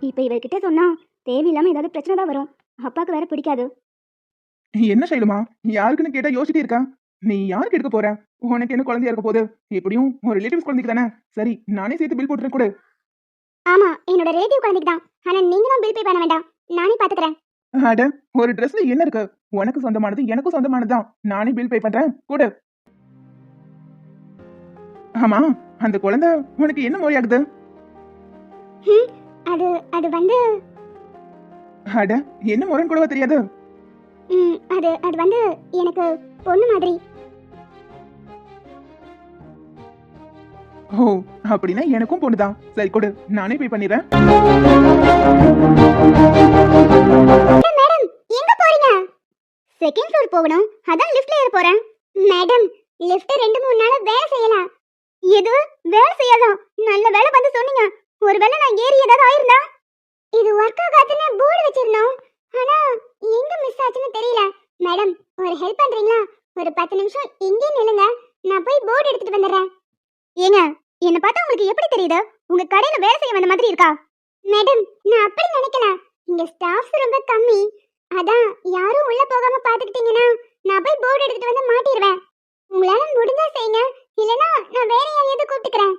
இப்ப இவர்கிட்ட சொன்னா தேவையில்லாம ஏதாவது பிரச்சனை தான் வரும். அப்பாக்கு வேற பிடிக்காது. என்ன ஷைலுமா, யாருக்குன்னு கேட்டா யோசிச்சிட்டே இருக்கா? நீ யாருக்கு எடுக்க போற? உனக்கு என்ன குழந்தையா இருக்க போகுது? எப்படியும் ஒரு ரிலேட்டிவ்ஸ் குழந்தைக்கு தானே. சரி, நானே சேர்த்து பில் போட்டுறேன் கூட. ஆமா, என்னோட ரிலேட்டிவ் குழந்தைக்கு தான். ஆனா நீங்க தான் பில் பே பண்ண வேண்டாம். நானே பாத்துக்கறேன். அட, ஒரு ட்ரெஸ்ல என்ன இருக்கு? உனக்கு சொந்தமானது எனக்கும் சொந்தமானதுதான். நானே பில் பே பண்றேன் கூட. ஆமா, அந்த குழந்தை உனக்கு என்ன மொழியாகுது? அது அது வந்து அட, என்ன முறைன்னு கூடவா தெரியாது? அது அது வந்து எனக்கு பொண்ணு மாதிரி. ஓ, அப்படின்னா எனக்கும் பொண்ணுதான். சரி கொடு, நானே பே பண்ணிடுறேன். மேடம், எங்க போறீங்க? செகண்ட் ஃப்ளோர் போகணும். அதான் லிஃப்ட்ல ஏற போறேன். மேடம், லிஃப்ட் 2-3 நாளா வேலை செய்யல. எது வேலை செய்யாதான்? நல்ல வேலை வந்து சொன்னீங்க. ஒருவேளை நான் ஏறி ஏதாவது ஆயிருந்தா? இது ஒர்க் ஆகாதுன்னு போர்டு வச்சிருந்தோம். ஆனா எங்க மிஸ் ஆச்சுன்னு தெரியல. மேடம், ஒரு ஹெல்ப் பண்றீங்களா? ஒரு 10 நிமிஷம் இங்கே நில்லுங்க. நான் போய் போர்டு எடுத்துட்டு வந்துடுறேன். ஏங்க, என்ன பார்த்தா உங்களுக்கு எப்படி தெரியுது? உங்க கடையில வேலை செய்ய வந்த மாதிரி இருக்கா? மேடம், நான் அப்படி நினைக்கல. இங்க ஸ்டாஃப்ஸ் ரொம்ப கம்மி. அதான் யாரும் உள்ள போகாம பாத்துக்கிட்டீங்கன்னா நான் போய் போர்டு எடுத்துட்டு வந்து மாட்டிடுவேன். உங்களால முடிஞ்சா செய்யுங்க, இல்லனா நான் வேற யாரையாவது கூப்பிட்டுக்கிறேன்.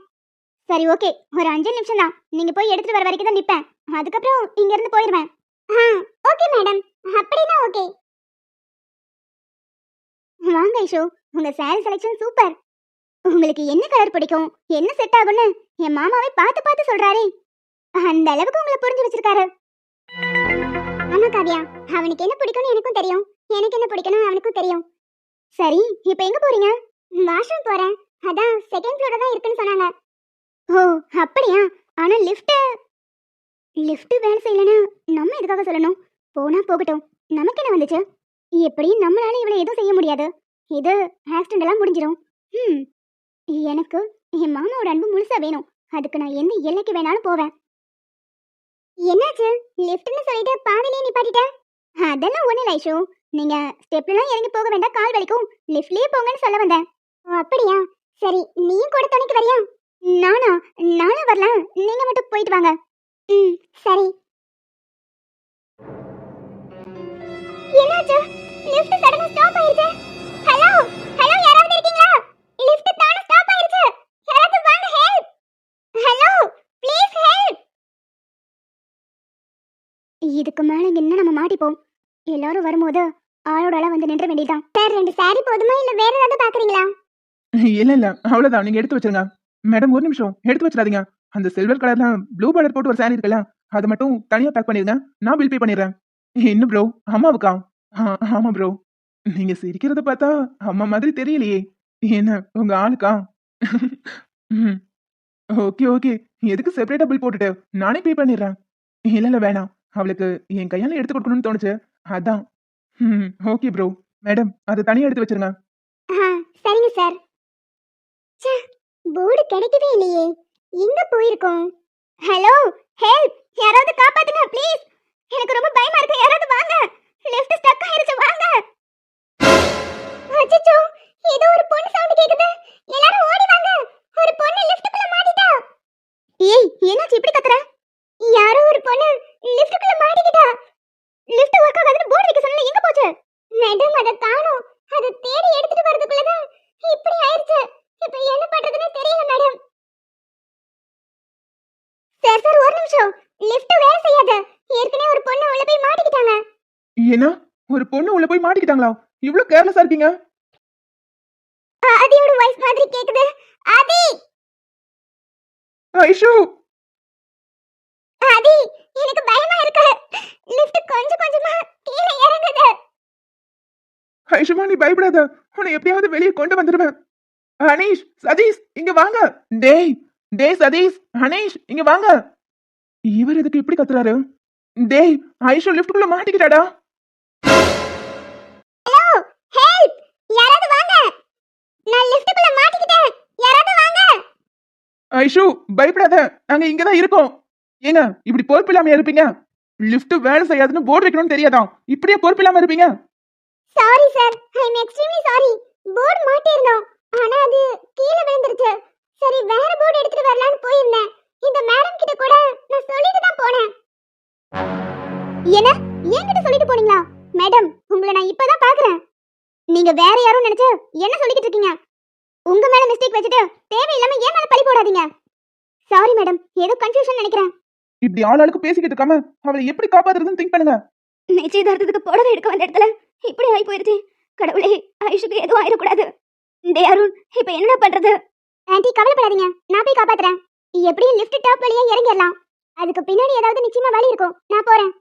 சரி ஓகே, ஒரு 5 நிமிஷம் தான். நீங்க போய் எடுத்துட்டு வர வரைக்கும் தான் நிப்பேன். அதுக்கப்புறம் இங்க இருந்து போயிடுவேன். ஓகே மேடம், அப்படினா ஓகே. வாங்க ஐஷு, உங்க சாரி செலக்ஷன் சூப்பர். உங்களுக்கு என்ன கலர் பிடிக்கும், என்ன செட் ஆகும்னு என் மாமாவே பார்த்து பார்த்து சொல்றாரே. அந்த அளவுக்கு உங்களை புரிஞ்சு வச்சிருக்காரு. ஆமா காவியா, அவனுக்கு என்ன பிடிக்கும்னு எனக்கும் தெரியும். எனக்கு என்ன பிடிக்கும்னு அவனுக்கும் தெரியும். சரி, இப்போ எங்க போறீங்க? வாஷ்ரூம் போறேன். அதான் செகண்ட் ஃப்ளோர்ல தான் இருக்குன்னு சொன்னாங்க. ஓ, அப்படியா? ஆனா லிஃப்ட் வேலை செய்யலனா நம்ம எதுக்காக சொல்லணும்? போனா போகட்டும், நமக்கு என்ன வந்துச்சு? எப்படி நம்மளால இவளை எதுவும் செய்ய முடியாது. இது ஆக்சிடென்ட் எல்லாம் முடிஞ்சிடும். எனக்கு என் மாமாவோட அன்பு முழுசா வேணும். அதுக்கு நான் எந்த எல்லைக்கு வேணாலும் போவேன். என்னாச்சு? லிஃப்ட்னு சொல்லிட்டு பாதியிலே நிப்பாட்டிட்டேன். அதெல்லாம் ஒண்ணு இல்லை ஐஷு. நீங்க ஸ்டெப்லாம் இறங்கி போக வேண்டாம், கால் வலிக்கும். லிஃப்ட்லயே போங்கன்னு சொல்ல வந்தேன். ஓ அப்படியா? சரி, நீயும் கூட துணைக்கு வரியா? நானும் வரல. நீங்க மட்டும் போயிட்டு வாங்க. சரி. என்னாச்சு? லிஃப்ட் சடனா ஸ்டாப் ஆயிருச்சு. ஹலோ ஹலோ, யாராவது இருக்கீங்களா? லிஃப்ட் தான ஸ்டாப் ஆயிருச்சு. யாராவது வாங்க, ஹெல்ப். Hello, please help. இதுக்கு மேல என்ன நம்ம மாட்டிப்போம். எல்லாரும் வரும்போது ஆளோட ஆளா வந்து நின்ற வேண்டியதான். சார், 2 சாரி போதுமா இல்ல வேற ஏதாவது பாக்குறீங்களா? இல்ல, அவ்வளவுதான். நீங்க எடுத்து வச்சிருங்க. மேடம், ஒரு நிமிஷம் எடுத்து வச்சிடாதீங்க. அந்த சில்வர் கலர்ல ப்ளூ பார்டர் போட்டு ஒரு சாரி இருக்குல்ல, அதை மட்டும் தனியா பேக் பண்ணிருங்க. நான் பில் பே பண்ணிடுறேன். என்ன ப்ரோ, அம்மாவுக்கா? ஆமா ப்ரோ. நீங்க சிரிக்கிறத பார்த்தா அம்மா மாதிரி தெரியலையே. என்ன உங்க ஆளுக்கா? ஓகே ஓகே, எதுக்கு செப்பரேட்டா பில் போட்டுட்டு நானே பே பண்ணிடுறேன். இல்ல வேணாம், அவளுக்கு என் கையால எடுத்து கொடுக்கணும்னு தோணுச்சு, அதான். Okay bro. மேடம், அதை தனியா எடுத்து வச்சிருங்க. சரிங்க சார். ச்சே, போர்டு கிடைக்கவே இல்லையே. எங்க போயிருக்கோம்? Hello, help. யாராவது காப்பாத்துங்க ப்ளீஸ். எனக்கு ரொம்ப பயமா இருக்கு. யாராவது வாங்க. லிஃப்ட் ஸ்டக் ஆயிருச்சு, வாங்க. அச்சச்சோ, ஏதோ ஒரு பொண்ணு சவுண்ட் கேக்குது. எல்லாரும் ஓடி வாங்க. ஒரு பொண்ணு லிஃப்ட்க்குள்ள மாட்டிட்டா. ஏய், என்னாச்சு இப்படி கத்துற? யாரோ ஒரு பொண்ணு லிஃப்ட்க்குள்ள மாட்டிக்கிட்டா. லிஃப்ட் வர்க் ஆகாதுன்னு போர்டு வைக்க சொன்னல, எங்க போச்சு? மேடம், அத காணோம். அத தேடி எடுத்துட்டு வரதுக்குள்ள தான் இப்படி ஆயிருச்சு. இப்போ என்ன பண்றதுன்னு தெரியல மேடம். சார் ஒரு நிமிஷம். லிஃப்ட் வேலை செய்யாது. ஏற்கனவே ஒரு பொண்ணு உள்ள போய் மாட்டிக்கிட்டாங்க. என்ன, ஒரு பொண்ணு உள்ள போய் மாட்டிக்கிட்டாங்களா? இவ்ளோ கேர்லெஸ்ஸா இருக்கீங்க? ஆதியோட வாய்ஸ் மாதிரி கேக்குது. ஆதி, ஐஷு ஆதி, எனக்கு பயமா இருக்கு. லிஃப்ட் கொஞ்சம் கொஞ்சமா கீழே இறங்குது. ஐஷுமா நீ பயப்படாத, உன்னை எப்படியாவது வெளியே கொண்டு வந்துடுவேன். அனீஷ், சதீஷ் இங்க வாங்க. டேய் டேய் சதீஷ், அனீஷ் இங்க வாங்க. இவர் எதுக்கு இப்படி கத்துறாரு? டேய், ஐஷு லிஃப்ட்டுக்குள்ள மாட்டிக்கிட்டாடா. ஹலோ, ஹெல்ப், யாராவது வாங்க. நான் லிஃப்ட்டுக்குள்ள மாட்டிக்கிட்டேன். யாராவது வாங்க. ஐஷு பயப்படாத, நாங்க இங்கதான் இருக்கோம். ஏங்க இப்படி பொறுப்பில்லாம இருப்பீங்க? லிஃப்ட் வேலை செய்யாதுன்னு போர்டு வைக்கணும்னு தெரியாதா? இப்படியே பொறுப்பில்லாம இருப்பீங்க? Sorry sir, I am extremely sorry. Board மாட்டிருந்தோம், ஆனா அது கீழே விழுந்துருச்சு. சரி, வேற போர்டு எடுத்துட்டு வரலாம்னு போயிருந்தேன். இந்த மேடம் கிட்ட கூட நான் சொல்லிட்டு தான் போனேன். என்ன, என்கிட்ட சொல்லிட்டு போனீங்களா? மேடம், உங்களை நான் இப்பதான் பாக்குறேன். நீங்க வேற யாரும் நினைச்சு என்ன சொல்லிக்கிட்டு இருக்கீங்க? உங்க மேல மிஸ்டேக் வச்சுட்டு தேவையில்லாம ஏன் மேல பழி போடாதீங்க. சாரி மேடம், ஏதோ கன்ஃபியூஷன் நினைக்கிறேன். இப்படி ஆளாளுக்கு பேசிக்கிட்டு இருக்காம அவளை எப்படி காப்பாத்துறதுன்னு திங்க் பண்ணுங்க. நிச்சயதார்த்தத்துக்கு புடவை எடுக்க வந்த இடத்துல இப்படி ஆகி போயிருச்சு. கடவுளே, ஐஷுக்கு எதுவும் ஆயிடக்கூடாது. டே அருண், இப்ப என்ன பண்றது? ஆன்ட்டி கவலைப்படாதீங்க, நான் போய் காப்பாத்துறேன். எப்படியும் லிஃப்ட் டாப் வழியா இறங்கிடலாம். அதுக்கு பின்னாடி ஏதாவது நிச்சயமா வழி இருக்கும். நான் போறேன்.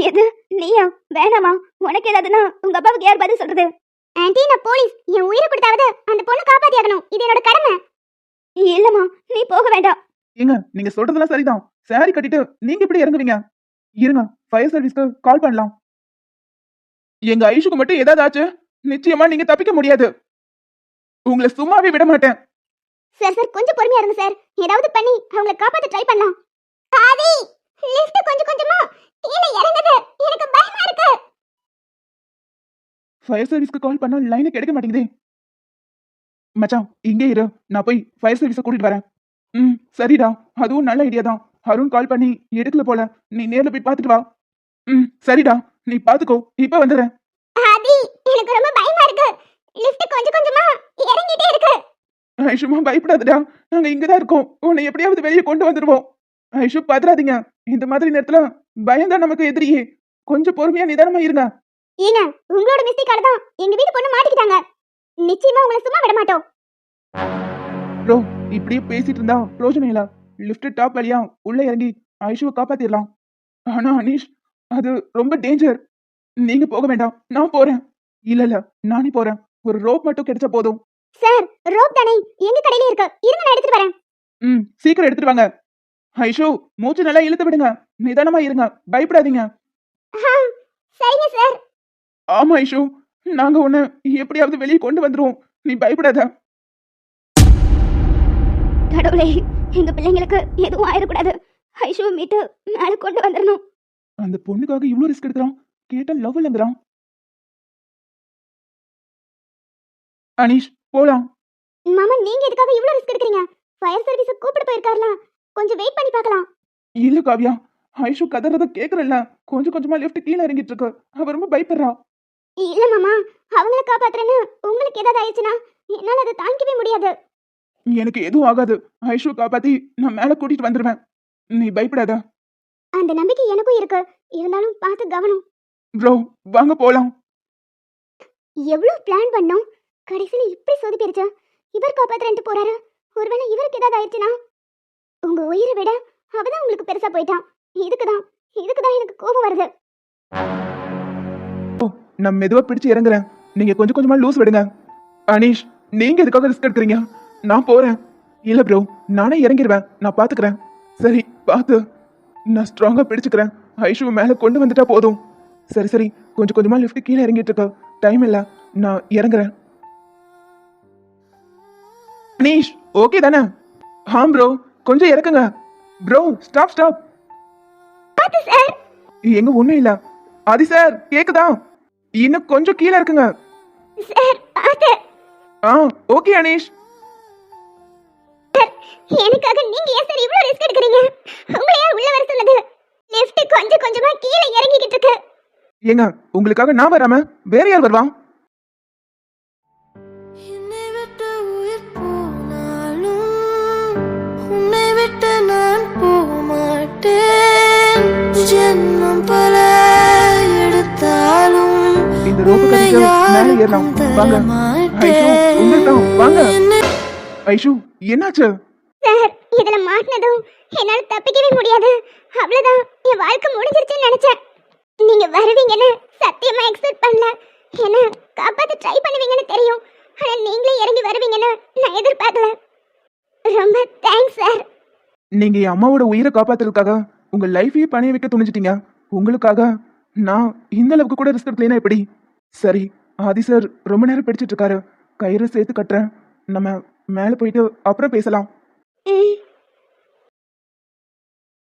எது, நீயா? வேணாமா? உனக்கு ஏதாவதுன்னா உங்க அப்பாவுக்கு யார் பதில் சொல்றது? ஆன்ட்டி, நான் போலீஸ். என் உயிரை கொடுத்தாவது அந்த பொண்ணு காப்பாத்தியாகணும். இது என்னோட கடமை. இல்லம்மா, நீ போக வேண்டாம். ஏங்க நீங்க சொல்றதெல்லாம் சரிதான். சாரி கட்டிட்டு நீங்க எப்படி இறங்குவீங்க? இருங்க, ஃபயர் சர்வீஸ்க்கு கால் பண்ணலாம். எங்க ஐஷுக்கு மட்டும் ஏதாவது ஆச்சு, நிச்சயமா நீங்க தப்பிக்க முடியாது. உங்களை சும்மாவே விட மாட்டேன். சார் சார், கொஞ்சம் பொறுமையா இருங்க சார். ஏதாவது பண்ணி அவங்கள காப்பாத்த ட்ரை பண்ணலாம். ஆதி, லிஃப்ட் கொஞ்சம் கொஞ்சமா கீழே இறங்குது. எனக்கு பயமா இருக்கு. ஃபயர் சர்வீஸ்க்கு கால் பண்ணா லைன் கிடைக்க மாட்டேங்குதே. மச்சான் இங்கே இரு, நான் போய் ஃபயர் சர்வீஸை கூட்டிட்டு வரேன். சரிடா, அதுவும் நல்ல ஐடியா தான். அருண் கால் பண்ணி எடுக்கல போல, நீ நேர்ல போய் பார்த்துட்டு வா. சரிடா, நீ பாத்துக்கோ, இப்ப வந்துடுறேன். ஆதி, எனக்கு ரொம்ப பயமா இருக்கு. லிஃப்ட் கொஞ்சம் கொஞ்சமா இறங்கிட்டே இருக்கு. ஐஷுமா பயப்படாதடா, நாங்க இங்கதான் இருக்கோம். உன்னை எப்படியாவது வெளியே கொண்டு வந்துருவோம். ஐஷு பதறாதீங்க, இந்த மாதிரி நேரத்துல பயம்தான் நமக்கு எதிரியே. கொஞ்சம் பொறுமையா நிதானமா இருங்க. ஏங்க, உங்களோட மிஸ்டேக்கால தான் எங்க வீட்டு பொண்ணு மாட்டிக்கிட்டாங்க. நிச்சயமா உங்களை சும்மா விட மாட்டோம். ப்ரோ, இப்படியே பேசிட்டு இருந்தா பிரோஜனம் இல்ல. லிஃப்ட் டாப் வழியா உள்ள இறங்கி ஐஷுவை காப்பாத்திடலாம். ஆனா அனீஷ், அது ரொம்ப டேஞ்சர். நீங்க போக வேண்டாம், நான் போறேன். இல்ல நானே போறேன். ஒரு ரோப் மட்டும் கிடைச்சா போதும். சார், ரோப் தானே எங்க கடையில இருக்கு. இருங்க, நான் எடுத்துட்டு வரேன். சீக்கிரம் எடுத்துட்டு வாங்க. ஐஷு, மூச்சு நல்லா இழுத்து விடுங்க. நிதானமா இருங்க, பயப்படாதீங்க. சரிங்க சார். ஆமா ஐஷு, நாங்க உன்னை எப்படியாவது வெளியே கொண்டு வந்துருவோம். நீ பயப்படாத. கடவுளே, எங்க பிள்ளைங்களுக்கு எதுவும் ஆயிடக்கூடாது. ஐஷுவை மீட்டு மேல கொண்டு வந்துடணும். அந்த பொண்ணுக்காக இவ்வளவு ரிஸ்க் எடுக்கிறான், கேட்டா லவ் இல்லங்கிறான். அனீஷ், போலாம். மாமா, நீங்க எதுக்காக இவ்ளோ ரிஸ்க் எடுக்கறீங்க? ஃபயர் சர்வீஸ் கூப்பிட்டு போயிருக்காருல, கொஞ்சம் வெயிட் பண்ணி பார்க்கலாம். இல்ல காவியா, ஐஷு கதறத கேக்குறல்ல, கொஞ்சம் கொஞ்சமா லிஃப்ட் கீழே இறங்கிட்டு இருக்கு. அவ ரொம்ப பயப்படுறா. இல்ல மாமா, அவங்கள காப்பாத்துறேன்னு உங்களுக்கு ஏதாவது ஆயிடுச்சுன்னா என்னால அதை தாங்கிக்கவே முடியாது. எனக்கு எதுவும் ஆகாது. ஐஷு காப்பாத்தி நான் மேல கூட்டிட்டு வந்துருவேன். நீ பயப்படாத. அந்த நம்பிக்கை எனக்கும் இருக்கு. இருந்தாலும் பார்த்து கவனம். ப்ரோ, வாங்க போலாம். எவ்வளவு பிளான் பண்ணோம், கடைசியில இப்படி சொதப்பிருச்சு. இவர் காப்பாத்துறேன்ட்டு போறாரு. ஒருவேளை இவருக்கு ஏதாவது ஆயிடுச்சுன்னா உங்க உயிரை விட அவதான் உங்களுக்கு பெருசா போயிட்டான். இதுக்குதான் எனக்கு கோபம் வருது. நான் மெதுவா பிடிச்சு இறங்குறேன், நீங்க கொஞ்சம் கொஞ்சமா லூஸ் விடுங்க. அனீஷ், நீங்க எதுக்காக ரிஸ்க் எடுக்கிறீங்க? நான் போறேன். இல்ல ப்ரோ, நானே இறங்கிடுவேன். நான் பாத்துக்கிறேன். சரி, பாத்து. நான் ஸ்ட்ராங்கா பிடிச்சுக்கிறேன். ஐஷுவை மேல கொண்டு வந்துட்டா போதும். சரி, கொஞ்சம் கொஞ்சமா லிஃப்ட் கீழே இறங்கிட்டு இருக்க. டைம் இல்ல, நான் இறங்குறேன். அனீஷ், ஓகே தானே? ப்ரோ, கொஞ்சம் இறக்குங்க. Bro, stop. பார்த்து சார். எங்க ஒண்ணும் இல்ல. ஆதி சார், கேக்குதா? இன்னும் கொஞ்சம் கீழே இருக்குங்க. சார், பார்த்து. ஓகே அனீஷ். எனக்காக நீங்க ஏன் சார் இவ்ளோ ரிஸ்க் எடுக்கறீங்க? உங்களை யார் உள்ள வர சொன்னது? லிஃப்ட் கொஞ்சம் கொஞ்சமா கீழே இறங்கிக்கிட்டு இருக்கு. ஏங்க, உங்களுக்காக நான் வராம வேற யார் வருவா? என்னை விட்டு உயிர் போனாலும் உன்னை விட்டு நான் போக மாட்டேன். ஜென்மம் பல எடுத்தாலும் இந்த ரோப்பு கட்டிட்டு மேலே ஏறலாம். வாங்க ஐஷு, உங்களுக்கு தான். வாங்க ஐஷு, என்னாச்சு? சார், இதுல மாட்டினதும் என்னால தப்பிக்கவே முடியாது. அவ்வளவுதான், என் வாழ்க்கை முடிஞ்சிருச்சுன்னு நினைச்சேன். நீங்க வருவீங்கன்னு சத்தியமா எக்ஸ்பெக்ட் பண்ணல. என்ன காப்பாத்த ட்ரை பண்ணுவீங்கன்னு தெரியும், ஆனா நீங்களே இறங்கி வருவீங்கன்னு நான் எதிர்பார்க்கல. ரொம்ப தேங்க்ஸ் சார். நீங்க என் அம்மாவோட உயிரை காப்பாத்துறதுக்காக உங்க லைஃபையே பணைய வைக்க துணிஞ்சிட்டீங்க. உங்களுக்காக நான் இந்த அளவுக்கு கூட ரிஸ்க் எடுக்கலைன்னா எப்படி? சரி, ஆதி சார் ரொம்ப நேரம் பிடிச்சிட்டு இருக்காரு, கயிறை சேர்த்து கட்டுறேன். நம்ம மேலே போயிட்டு அப்புறம் பேசலாம். ம்,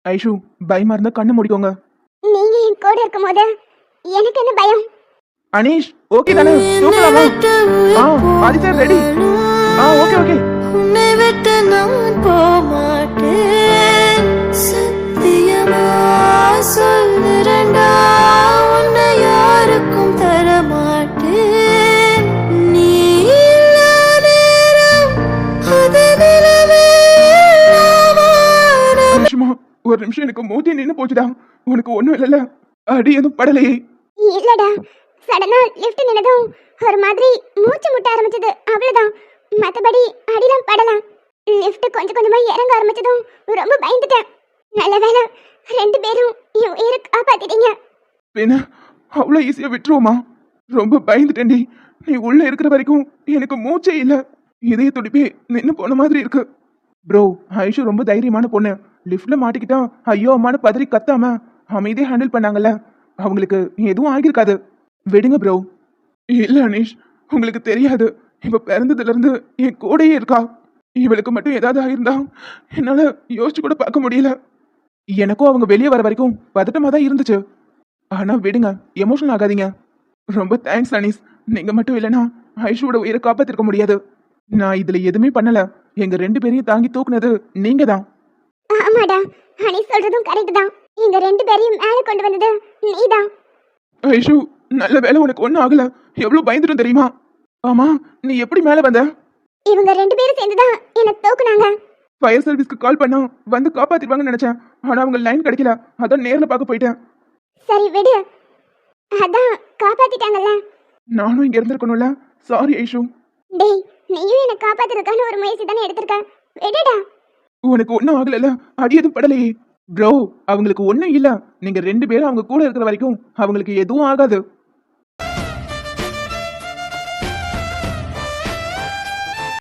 ஐஷு, பயமா இருந்தா கண்ணு மூடிக்கோங்க. நீங்க என் கூட இருக்கும்போது எனக்கு என்ன பயம்? அனீஷ், ஓகே தானே? தூங்கலாமா? ஆதி சார் ரெடி. Okay okay. உன்னை விட்டு நான் போமாட்டேன், சத்தியமா சொல்லுறேன்டா, உன்னை யாருக்கும் தரமாட்டேன். நீ இல்லா நேரம் அது நிலவே இல்லாமல் அனிஷுமா, ஒரு நிமிஷம் எனக்கு மூத்தி நின்று போச்சுடா. உனக்கு ஒன்றும் இல்லைல்ல? அடி எதுவும் படலையே? இல்லடா, சடனா லிஃப்ட் நின்னதும் ஒரு மாதிரி மூச்சு முட்ட ஆரம்பிச்சது, அவ்வளவுதான். மத்தபடி அடிலாம் படலாம். லிஃப்ட் கொஞ்சம் கொஞ்சமா இறங்க ஆரம்பிச்சதும் ரொம்ப பயந்துட்டேன். நல்ல வேளை ரெண்டு பேரும் என் உயிரை காப்பாத்திட்டீங்க. பின்ன அவ்வளோ ஈஸியாக விட்டுருவோமா? ரொம்ப பயந்துட்டேன்டி. நீ உள்ள இருக்கிற வரைக்கும் எனக்கு மூச்சே இல்லை. இதய துடிப்பே நின்று போன மாதிரி இருக்கு. ப்ரோ, ஐஷு ரொம்ப தைரியமான பொண்ணு. லிஃப்ட்ல மாட்டிக்கிட்டா ஐயோ அம்மானு பதறி கத்தாம அமைதியாக ஹேண்டில் பண்ணாங்கல்ல, அவங்களுக்கு எதுவும் ஆகியிருக்காது. விடுங்க ப்ரோ. இல்லை அனீஷ், உங்களுக்கு தெரியாது, இவ பிறந்ததுல இருந்து என் கூடயே இருக்கா. இவளுக்கு மட்டும் ஏதாவது ஆயிருந்தா என்னால யோசிச்சு கூட பார்க்க முடியல. எனக்கும் அவங்க வெளியே வர வரைக்கும் பதட்டமா தான் இருந்துச்சு. ஆனா விடுங்க, எமோஷனல் ஆகாதீங்க. ரொம்ப தேங்க்ஸ் அனீஸ். நீங்க மட்டும் இல்லைன்னா ஐஷுவோட உயிரை காப்பாத்திருக்க முடியாது. நான் இதுல எதுவுமே பண்ணல. எங்க ரெண்டு பேரையும் தாங்கி தூக்குனது நீங்க தான். ஆமாடா, அனி சொல்றதும் கரெக்ட் தான். எங்க ரெண்டு பேரையும் மேல கொண்டு வந்தது நீதான். ஐஷு, நல்ல வேலை உனக்கு ஒன்றும் ஆகல. எவ்வளவு பயந்துடும் தெரியுமா? ஆமா, நீ எப்படி மேல வந்த? இவங்க ரெண்டு பேரும் சேர்ந்துதான் என்ன தூக்குனாங்க. ஃபயர் சர்வீஸ்க்கு கால் பண்ணா வந்து காப்பாத்திடுவாங்கன்னு நினைச்சேன். ஆனா அவங்க லைன் கிடைக்கல, அதான் நேர்ல பார்க்க போயிட்டேன். சரி விடு, அதான் காப்பாத்திட்டாங்கல்ல. நானும் இங்க இருந்திருக்கணும்ல. சாரி ஐஷு. டேய், நீயும் என்ன காப்பாத்துறதுக்கான ஒரு முயற்சி தானே எடுத்திருக்க. விடுடா. உனக்கு ஒன்றும் ஆகலைல்ல? அடி எதுவும் படலையே? ப்ரோ, அவங்களுக்கு ஒன்றும் இல்லை. நீங்க ரெண்டு பேரும் அவங்க கூட இருக்கிற வரைக்கும் அவங்களுக்கு எதுவும் ஆகாது.